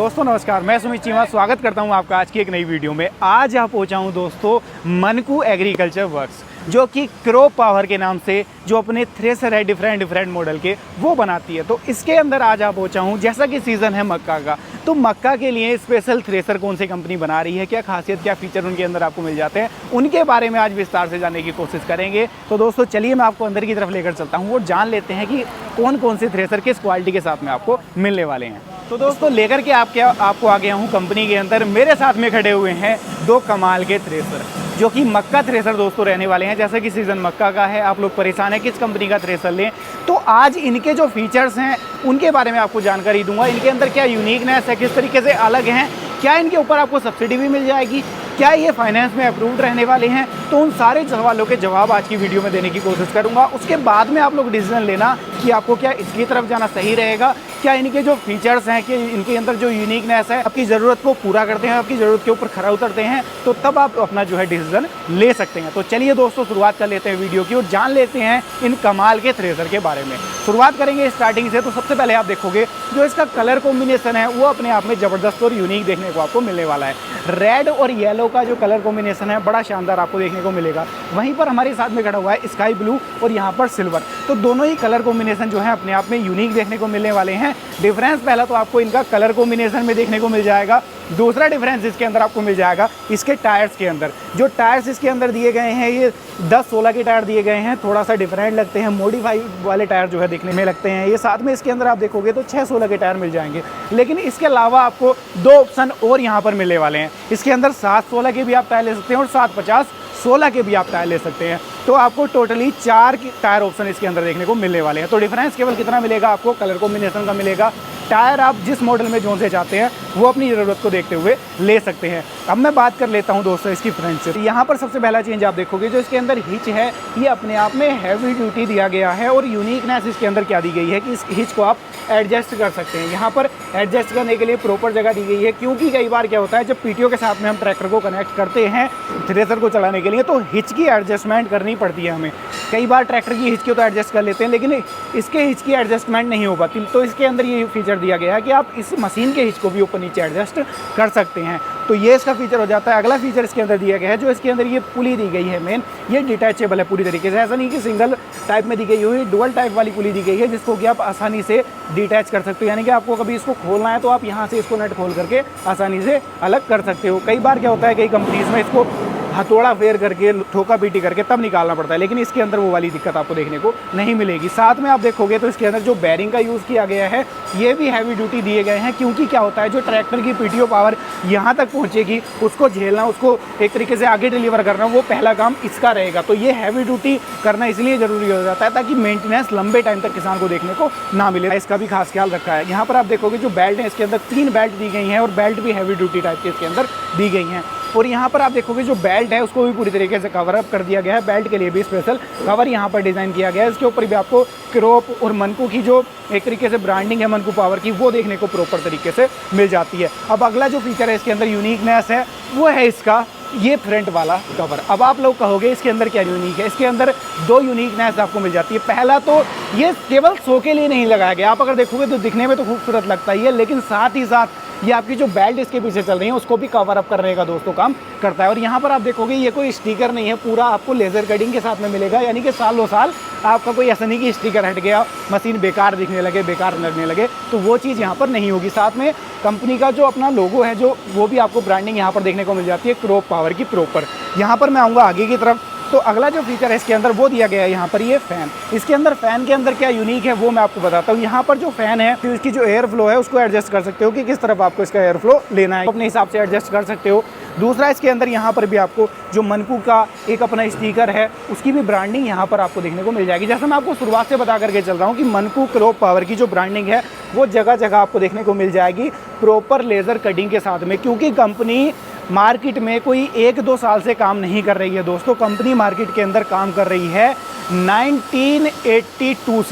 दोस्तों नमस्कार, मैं सुमित चीमा स्वागत करता हूं आपका आज की एक नई वीडियो में। आज यहाँ पहुंचा हूं दोस्तों मनकू एग्रीकल्चर वर्क्स, जो कि क्रॉप पावर के नाम से जो अपने थ्रेसर है डिफरेंट मॉडल के वो बनाती है। तो इसके अंदर आज आप पहुंचा हूं, जैसा कि सीज़न है मक्का का, तो मक्का के लिए स्पेशल थ्रेसर कौन सी कंपनी बना रही है, क्या खासियत क्या फीचर उनके अंदर आपको मिल जाते हैं, उनके बारे में आज विस्तार से जानने की कोशिश करेंगे। तो दोस्तों चलिए मैं आपको अंदर की तरफ लेकर चलता हूँ और जान लेते हैं कि कौन कौन से थ्रेसर किस क्वालिटी के साथ में आपको मिलने वाले हैं। तो दोस्तों लेकर के आपको आ गया हूँ कंपनी के अंदर। मेरे साथ में खड़े हुए हैं दो कमाल के थ्रेसर, जो कि मक्का थ्रेसर दोस्तों रहने वाले हैं। जैसे कि सीज़न मक्का का है, आप लोग परेशान हैं किस कंपनी का थ्रेसर लें, तो आज इनके जो फीचर्स हैं उनके बारे में आपको जानकारी दूंगा। इनके अंदर क्या यूनिकनेस है, किस तरीके से अलग हैं, क्या इनके ऊपर आपको सब्सिडी भी मिल जाएगी, क्या ये फाइनेंस में अप्रूव्ड रहने वाले हैं, तो उन सारे सवालों के जवाब आज की वीडियो में देने की कोशिश करूंगा। उसके बाद में आप लोग डिसीजन लेना कि आपको क्या इसकी तरफ जाना सही रहेगा, क्या इनके जो फीचर्स हैं कि इनके अंदर जो यूनिकनेस है आपकी ज़रूरत को पूरा करते हैं, आपकी ज़रूरत के ऊपर खरा उतरते हैं, तो तब आप अपना जो है डिसीजन ले सकते हैं। तो चलिए दोस्तों शुरुआत कर लेते हैं वीडियो की और जान लेते हैं इन कमाल के थ्रेसर के बारे में। शुरुआत करेंगे स्टार्टिंग से। तो सबसे पहले आप देखोगे जो इसका कलर कॉम्बिनेशन है वो अपने आप में ज़बरदस्त और यूनिक देखने को आपको मिलने वाला है। रेड और येलो का जो कलर कॉम्बिनेशन है बड़ा शानदार आपको देखने को मिलेगा। वहीं पर हमारे साथ में खड़ा हुआ है स्काई ब्लू और यहाँ पर सिल्वर, तो दोनों ही कलर कॉम्बिनेशन जो है अपने आप में यूनिक देखने को मिलने वाले हैं। डिफरेंस पहला तो आपको इनका कलर कॉम्बिनेशन में देखने को मिल जाएगा। दूसरा डिफरेंस इसके अंदर आपको मिल जाएगा इसके टायर्स के अंदर। जो टायर्स इसके अंदर दिए गए हैं ये 10-16 के टायर दिए गए हैं, थोड़ा सा डिफरेंट लगते हैं, मॉडिफाइड वाले टायर जो है देखने में लगते हैं ये। साथ में इसके अंदर आप देखोगे तो 6-16 के टायर मिल जाएंगे, लेकिन इसके अलावा आपको दो ऑप्शन और यहाँ पर मिलने वाले हैं। इसके अंदर 7-16 के भी आप टायर ले सकते हैं और 7-50-16 के भी आप टायर ले सकते हैं। तो आपको टोटली 4 टायर ऑप्शन इसके अंदर देखने को मिलने वाले हैं। तो डिफरेंस केवल कितना मिलेगा आपको, कलर कॉम्बिनेशन का मिलेगा। टायर आप जिस मॉडल में जो से चाहते हैं वो अपनी ज़रूरत को देखते हुए ले सकते हैं। अब मैं बात कर लेता हूं दोस्तों इसकी फ्रंट से। यहाँ पर सबसे पहला चेंज आप देखोगे जो इसके अंदर हिच है ये अपने आप में हैवी ड्यूटी दिया गया है। और यूनिकनेस इसके अंदर क्या दी गई है कि इस हिच को आप एडजस्ट कर सकते हैं। यहाँ पर एडजस्ट करने के लिए प्रॉपर जगह दी गई है, क्योंकि कई बार क्या होता है जब पीटीओ के साथ में हम ट्रैक्टर को कनेक्ट करते हैं थ्रेसर को चलाने के लिए, तो हिच की एडजस्टमेंट करनी पड़ती है हमें। कई बार ट्रैक्टर की हिच की तो एडजस्ट कर लेते हैं, लेकिन इसके हिच की एडजस्टमेंट नहीं हो पाती। तो इसके अंदर ये फीचर दिया गया है कि आप इस मशीन के हिच को भी ऊपर नीचे एडजस्ट कर सकते हैं। तो ये इसका फीचर हो जाता है। अगला फीचर इसके अंदर दिया गया है, जो इसके अंदर ये पुली दी गई है मेन, ये डिटैचेबल है पूरी तरीके से। ऐसा नहीं कि सिंगल टाइप में दी गई हुई, डुअल टाइप वाली पुली दी गई है, जिसको कि आप आसानी से डिटैच कर सकते हो। यानी कि आपको कभी इसको खोलना है तो आप यहाँ से इसको नट खोल करके आसानी से अलग कर सकते हो। कई बार क्या होता है कई कंपनीज में इसको हथौड़ा फेर करके ठोका पीटी करके तब निकालना पड़ता है, लेकिन इसके अंदर वो वाली दिक्कत आपको देखने को नहीं मिलेगी। साथ में आप देखोगे तो इसके अंदर जो बैरिंग का यूज़ किया गया है ये भी हैवी ड्यूटी दिए गए हैं, क्योंकि क्या होता है जो ट्रैक्टर की पीटीओ पावर यहाँ तक पहुँचेगी उसको झेलना, उसको एक तरीके से आगे डिलीवर करना, वो पहला काम इसका रहेगा। तो ये हैवी ड्यूटी करना इसलिए ज़रूरी हो जाता है ताकि मेंटेनेंस लंबे टाइम तक किसान को देखने को ना मिले। इसका भी खास ख्याल रखा है। यहाँ पर आप देखोगे जो बेल्ट है इसके अंदर 3 बेल्ट दी गई हैं और बेल्ट भी हैवी ड्यूटी टाइप के इसके अंदर दी गई हैं। और यहाँ पर आप देखोगे जो बेल्ट है उसको भी पूरी तरीके से कवर अप कर दिया गया है। बेल्ट के लिए भी स्पेशल कवर यहाँ पर डिज़ाइन किया गया है। इसके ऊपर भी आपको क्रॉप और मनकू की जो एक तरीके से ब्रांडिंग है मनकू पावर की, वो देखने को प्रॉपर तरीके से मिल जाती है। अब अगला जो फीचर है इसके अंदर यूनिकनेस है वो है इसका ये फ्रंट वाला कवर। अब आप लोग कहोगे इसके अंदर क्या यूनिक है, इसके अंदर 2 यूनिकनेस आपको मिल जाती है। पहला तो ये केवल शो के लिए नहीं लगाया गया, आप अगर देखोगे तो दिखने में तो खूबसूरत लगता ही है, लेकिन साथ ही साथ ये आपकी जो बेल्ट इसके पीछे चल रही है उसको भी कवर अप करने का दोस्तों काम करता है। और यहाँ पर आप देखोगे ये कोई स्टिकर नहीं है, पूरा आपको लेज़र कटिंग के साथ में मिलेगा। यानी कि सालों साल आपका कोई ऐसा नहीं कि स्टिकर हट गया, मशीन बेकार दिखने लगे, बेकार लगने लगे, तो वो चीज़ यहाँ पर नहीं होगी। साथ में कंपनी का जो अपना लोगो है जो वो भी आपको ब्रांडिंग यहाँ पर देखने को मिल जाती है क्रॉप पावर की प्रॉपर। यहाँ पर मैं आऊँगा आगे की तरफ। तो अगला जो फीचर है इसके अंदर वो दिया गया है यहाँ पर ये फ़ैन। इसके अंदर फ़ैन के अंदर क्या यूनिक है वो मैं आपको बताता हूँ। यहाँ पर जो फ़ैन है फिर इसकी जो एयर फ्लो है उसको एडजस्ट कर सकते हो कि किस तरफ आपको इसका एयर फ्लो लेना है, अपने हिसाब से एडजस्ट कर सकते हो। दूसरा इसके अंदर यहाँ पर भी आपको जो मनकू का एक अपना स्टिकर है उसकी भी ब्रांडिंग यहाँ पर आपको देखने को मिल जाएगी। जैसे मैं आपको शुरुआत से बता करके चल रहा हूँ कि मनकू क्रॉप पावर की जो ब्रांडिंग है वो जगह जगह आपको देखने को मिल जाएगी प्रॉपर लेज़र कटिंग के साथ में, क्योंकि कंपनी मार्केट में कोई 1-2 साल से काम नहीं कर रही है दोस्तों। कंपनी मार्केट के अंदर काम कर रही है 1982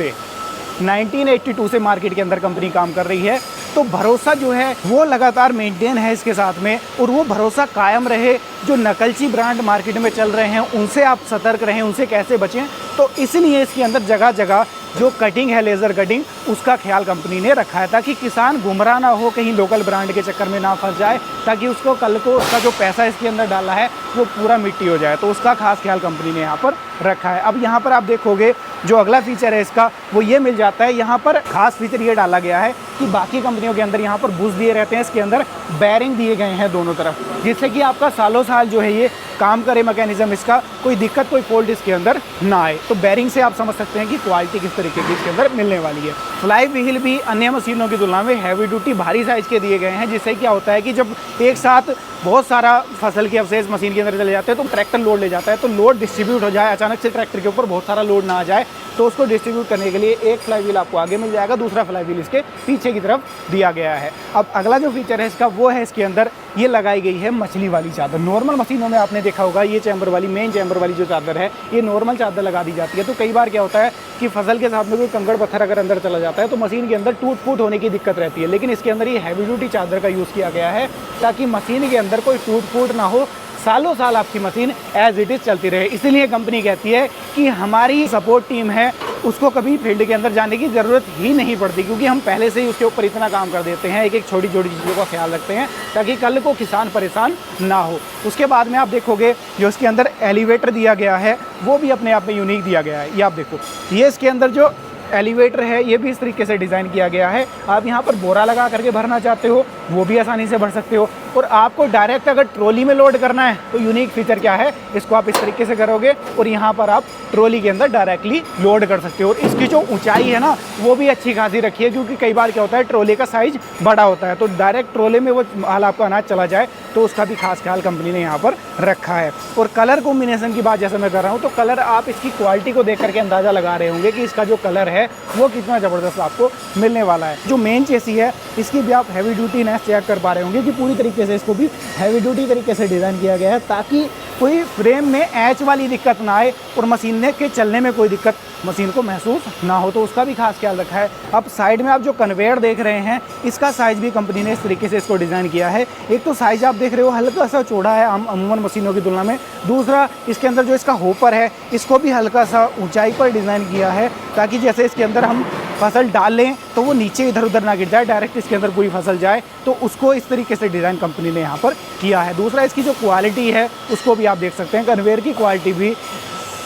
से मार्केट के अंदर कंपनी काम कर रही है। तो भरोसा जो है वो लगातार मेंटेन है इसके साथ में, और वो भरोसा कायम रहे। जो नकलची ब्रांड मार्केट में चल रहे हैं उनसे आप सतर्क रहें, उनसे कैसे बचें। तो इसलिए इसके अंदर जगह जगह जो कटिंग है लेज़र कटिंग, उसका ख्याल कंपनी ने रखा है ताकि किसान गुमराह ना हो, कहीं लोकल ब्रांड के चक्कर में ना फंस जाए, ताकि उसको कल को उसका जो पैसा इसके अंदर डाला है वो पूरा मिट्टी हो जाए। तो उसका खास ख्याल कंपनी ने यहाँ पर रखा है। अब यहाँ पर आप देखोगे जो अगला फीचर है इसका वो ये मिल जाता है। यहाँ पर खास फीचर ये डाला गया है कि बाकी कंपनियों के अंदर यहाँ पर बुश दिए रहते हैं, इसके अंदर बैरिंग दिए गए हैं दोनों तरफ, जिससे कि आपका सालों साल जो है ये काम करे मैकेनिज्म, इसका कोई दिक्कत कोई फॉल्ट इसके अंदर ना आए। तो बैरिंग से आप समझ सकते हैं कि क्वालिटी किस तरीके की इसके अंदर मिलने वाली है। फ्लाई व्हील भी अन्य मशीनों की तुलना में हैवी ड्यूटी भारी साइज़ के दिए गए हैं, जिससे क्या होता है कि जब एक साथ बहुत सारा फसल के अवशेष मशीन के अंदर चले जाते हैं तो ट्रैक्टर लोड ले जाता है, तो लोड डिस्ट्रीब्यूट हो जाए, अचानक से ट्रैक्टर के ऊपर बहुत सारा लोड ना आ जाए, तो उसको डिस्ट्रीब्यूट करने के लिए एक फ्लाई व्हील आपको आगे मिल जाएगा, दूसरा फ्लाई व्हील इसके पीछे की तरफ दिया गया है। अब अगला जो फीचर है इसका वो है इसके अंदर ये लगाई गई है मछली वाली चादर। नॉर्मल मशीनों में आपने देखा होगा ये चैम्बर वाली मेन चैम्बर वाली जो चादर है ये नॉर्मल चादर लगा दी जाती है, तो कई बार क्या होता है कि फसल के साथ में कोई कंकड़ पत्थर अगर अंदर चला जाता है तो मशीन के अंदर टूट फूट होने की दिक्कत रहती है। लेकिन इसके अंदर ये हैवी ड्यूटी चादर का यूज़ किया गया है ताकि मशीन के अंदर कोई टूट फूट ना हो, सालों साल आपकी मशीन एज इट इज़ चलती रहे। इसीलिए कंपनी कहती है कि हमारी सपोर्ट टीम है उसको कभी फील्ड के अंदर जाने की ज़रूरत ही नहीं पड़ती, क्योंकि हम पहले से ही उसके ऊपर इतना काम कर देते हैं, एक एक छोटी छोटी चीज़ों का ख्याल रखते हैं ताकि कल को किसान परेशान ना हो। उसके बाद में आप देखोगे जो इसके अंदर एलिवेटर दिया गया है वो भी अपने आप में यूनिक दिया गया है। ये आप देखो, ये इसके अंदर जो एलिवेटर है ये भी इस तरीके से डिज़ाइन किया गया है। आप यहाँ पर बोरा लगा करके भरना चाहते हो वो भी आसानी से भर सकते हो, और आपको डायरेक्ट अगर ट्रॉली में लोड करना है तो यूनिक फीचर क्या है, इसको आप इस तरीके से करोगे और यहाँ पर आप ट्रॉली के अंदर डायरेक्टली लोड कर सकते हो। और इसकी जो ऊंचाई है ना वो भी अच्छी खासी रखी है, क्योंकि कई बार क्या होता है ट्रॉली का साइज़ बड़ा होता है, तो डायरेक्ट ट्रॉले में वो माल आपका अनाज चला जाए, तो उसका भी खास ख्याल कंपनी ने यहाँ पर रखा है। और कलर कॉम्बिनेशन की बात जैसे मैं कर रहा हूँ तो कलर आप इसकी क्वालिटी को देख करके अंदाज़ा लगा रहे होंगे कि इसका जो कलर है वो कितना ज़बरदस्त आपको मिलने वाला है। जो मेन चेसी है इसकी भी आप हैवी ड्यूटी नेस चेक कर पा रहे होंगे कि पूरी तरीके से इसको भी हैवी ड्यूटी तरीके से डिज़ाइन किया गया है ताकि कोई फ्रेम में एच वाली दिक्कत ना आए और मशीन के चलने में कोई दिक्कत मशीन को महसूस ना हो, तो उसका भी खास ख्याल रखा है। अब साइड में आप जो कन्वेयर देख रहे हैं इसका साइज़ भी कंपनी ने इस तरीके से इसको डिज़ाइन किया है। एक तो साइज़ आप देख रहे हो हल्का सा चौड़ा है अमूमन मशीनों की तुलना में, दूसरा इसके अंदर जो इसका होपर है इसको भी हल्का सा ऊंचाई पर डिज़ाइन किया है ताकि जैसे इसके अंदर हम फसल डाल लें तो वो नीचे इधर उधर ना गिर जाए, डायरेक्ट इसके अंदर पूरी फसल जाए, तो उसको इस तरीके से डिज़ाइन कंपनी ने यहाँ पर किया है। दूसरा इसकी जो क्वालिटी है उसको भी आप देख सकते हैं, कन्वेयर की क्वालिटी भी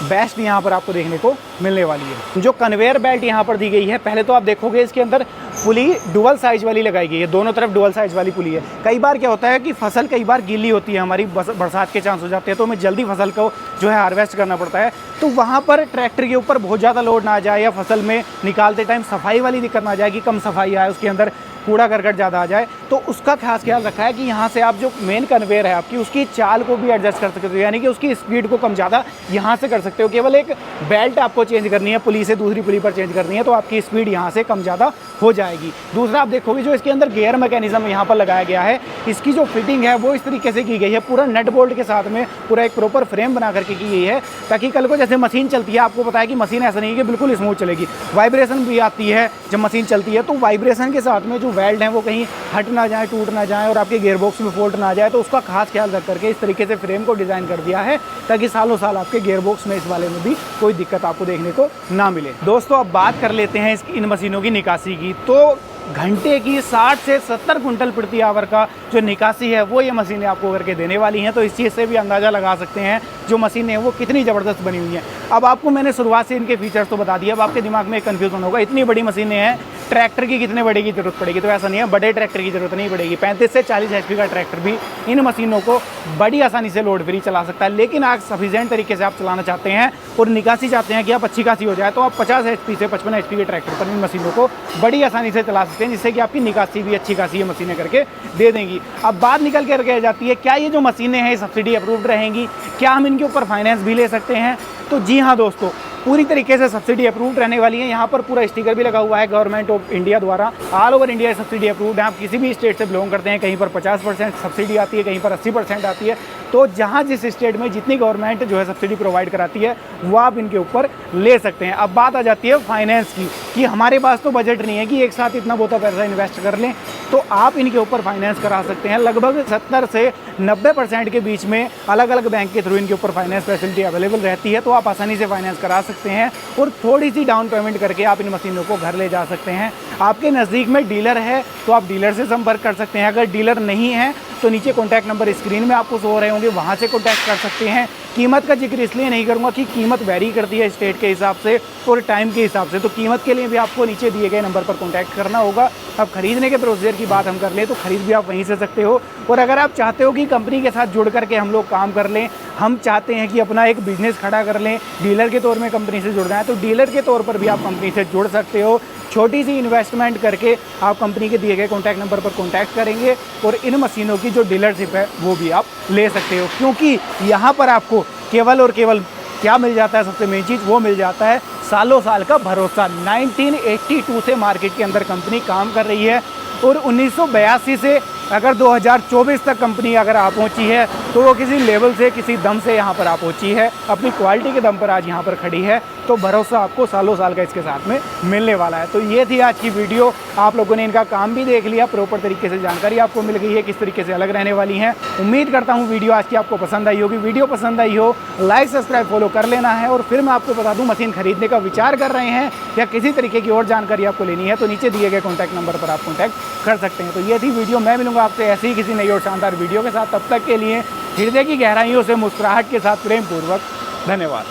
बेस्ट यहाँ पर आपको देखने को मिलने वाली है। जो कन्वेयर बेल्ट यहाँ पर दी गई है, पहले तो आप देखोगे इसके अंदर पुली डुअल साइज वाली लगाई गई है, दोनों तरफ डुअल साइज वाली पुली है। कई बार क्या होता है कि फसल कई बार गीली होती है, हमारी बरसात के चांस हो जाते हैं, तो हमें जल्दी फसल को जो है हार्वेस्ट करना पड़ता है, तो वहाँ पर ट्रैक्टर के ऊपर बहुत ज़्यादा लोड ना आ जाए या फसल में निकालते टाइम सफाई वाली दिक्कत ना आ जाए कि कम सफाई आए, उसके अंदर कूड़ा करकट ज़्यादा आ जाए, तो उसका खास ख्याल रखा है कि यहाँ से आप जो मेन कन्वेयर है आपकी उसकी चाल को भी एडजस्ट कर सकते हो, यानी कि उसकी स्पीड को कम ज़्यादा यहाँ से कर सकते हो। केवल एक बेल्ट आपको चेंज करनी है, पुली से दूसरी पुली पर चेंज करनी है, तो आपकी स्पीड यहाँ से कम ज़्यादा हो जाएगी। दूसरा आप देखोगे जो इसके अंदर गियर मैकेनिज्म यहाँ पर लगाया गया है, इसकी जो फिटिंग है वो इस तरीके से की गई है, पूरा नट बोल्ट के साथ में पूरा एक प्रॉपर फ्रेम बना करके की गई है ताकि कल को जैसे मशीन चलती है, आपको पता है कि मशीन ऐसा नहीं है कि बिल्कुल स्मूथ चलेगी, वाइब्रेशन भी आती है जब मशीन चलती है, तो वाइब्रेशन के साथ में जो वेल्ड हैं वो कहीं हट ना जाए, टूट ना जाए और आपके गियरबॉक्स में फॉल्ट ना आ जाए, तो उसका खास ख्याल रख करके इस तरीके से फ्रेम को डिज़ाइन कर दिया है ताकि सालों साल आपके गियरबॉक्स में इस वाले में भी कोई दिक्कत आपको देखने को ना मिले। दोस्तों अब बात कर लेते हैं इन मशीनों की निकासी की। तो घंटे की 60 से 70 कुंटल प्रति आवर का जो निकासी है वो ये मशीनें आपको करके देने वाली हैं, तो इस चीज़ से भी अंदाज़ा लगा सकते हैं जो मशीनें हैं वो कितनी ज़बरदस्त बनी हुई हैं। अब आपको मैंने शुरुआत से इनके फीचर्स तो बता दिया, अब आपके दिमाग में एक कन्फ्यूजन होगा, इतनी बड़ी मशीनें हैं ट्रैक्टर की कितने बड़े की ज़रूरत पड़ेगी, तो ऐसा नहीं है, बड़े ट्रैक्टर की ज़रूरत नहीं पड़ेगी। 35 से 40 HP का ट्रैक्टर भी इन मशीनों को बड़ी आसानी से लोड फ्री चला सकता है, लेकिन आप सफिशिएंट तरीके से आप चलाना चाहते हैं और निकासी चाहते हैं कि आप अच्छी खासी हो जाए, तो आप 50 HP से 55 HP के ट्रैक्टर पर इन मशीनों को बड़ी आसानी से चला सकते हैं, जिससे कि आपकी निकासी भी अच्छी खासी ये मशीनें करके दे देंगी। अब बात निकल कर रह जाती है क्या ये जो मशीनें हैं सब्सिडी अप्रूव्ड रहेंगी, क्या हम इनके ऊपर फाइनेंस भी ले सकते हैं? तो जी हाँ दोस्तों, पूरी तरीके से सब्सिडी अप्रूव्ड रहने वाली है। यहाँ पर पूरा स्टिकर भी लगा हुआ है गवर्नमेंट ऑफ इंडिया द्वारा, all over India subsidy approved है। आप किसी भी स्टेट से बिलोंग करते हैं, कहीं पर 50% सब्सिडी आती है, कहीं पर 80% आती है, तो जहाँ जिस स्टेट में जितनी गवर्नमेंट जो है सब्सिडी प्रोवाइड कराती है वो आप इनके ऊपर ले सकते हैं। अब बात आ जाती है फाइनेंस की कि हमारे पास तो बजट नहीं है कि एक साथ इतना बहुत पैसा इन्वेस्ट कर लें, तो आप इनके ऊपर फाइनेंस करा सकते हैं। लगभग 70 से 90% के बीच में अलग अलग बैंक के थ्रू इनके ऊपर फाइनेंस फैसिलिटी अवेलेबल रहती है, तो आप आसानी से फाइनेंस करा सकते हैं। सकते हैं और थोड़ी सी डाउन पेमेंट करके आप इन मशीनों को घर ले जा सकते हैं। आपके नज़दीक में डीलर है तो आप डीलर से संपर्क कर सकते हैं। अगर डीलर नहीं है तो नीचे कॉन्टैक्ट नंबर स्क्रीन में आपको शो हो रहे होंगे, वहाँ से कॉन्टैक्ट कर सकते हैं। कीमत का जिक्र इसलिए नहीं करूँगा कि कीमत वेरी करती है स्टेट के हिसाब से और टाइम के हिसाब से, तो कीमत के लिए भी आपको नीचे दिए गए नंबर पर कॉन्टैक्ट करना होगा। अब खरीदने के प्रोसीजर की बात हम कर लें तो खरीद भी आप वहीं से सकते हो। और अगर आप चाहते हो कि कंपनी के साथ जुड़ करके हम लोग काम कर लें, हम चाहते हैं कि अपना एक बिज़नेस खड़ा कर लें, डीलर के तौर में कंपनी से जुड़ना है, तो डीलर के तौर पर भी आप कंपनी से जुड़ सकते हो। छोटी सी इन्वेस्टमेंट करके आप कंपनी के दिए गए कॉन्टैक्ट नंबर पर कॉन्टैक्ट करेंगे और इन मशीनों की जो डीलरशिप है वो भी आप ले सकते हो। क्योंकि यहाँ पर आपको केवल और केवल क्या मिल जाता है, सबसे मेन चीज़ वो मिल जाता है सालों साल का भरोसा। 1982 से मार्केट के अंदर कंपनी काम कर रही है और 1982 से अगर 2024 तक कंपनी अगर आ पहुंची है तो वो किसी लेवल से, किसी दम से यहाँ पर आ पहुंची है, अपनी क्वालिटी के दम पर आज यहाँ पर खड़ी है। तो भरोसा आपको सालों साल का इसके साथ में मिलने वाला है। तो ये थी आज की वीडियो। आप लोगों ने इनका काम भी देख लिया, प्रॉपर तरीके से जानकारी आपको मिल गई है किस तरीके से अलग रहने वाली हैं। उम्मीद करता हूँ वीडियो आज की आपको पसंद आई होगी। वीडियो पसंद आई हो लाइक सब्सक्राइब फॉलो कर लेना है। और फिर मैं आपको बता दूँ, मशीन खरीदने का विचार कर रहे हैं या किसी तरीके की और जानकारी आपको लेनी है तो नीचे दिए गए कॉन्टैक्ट नंबर पर आप कॉन्टैक्ट कर सकते हैं। तो ये थी वीडियो, मैं मिलूंगा आपसे ऐसे ही किसी नई और शानदार वीडियो के साथ। तब तक के लिए हृदय की गहराइयों से मुस्कुराहट के साथ प्रेम पूर्वक धन्यवाद।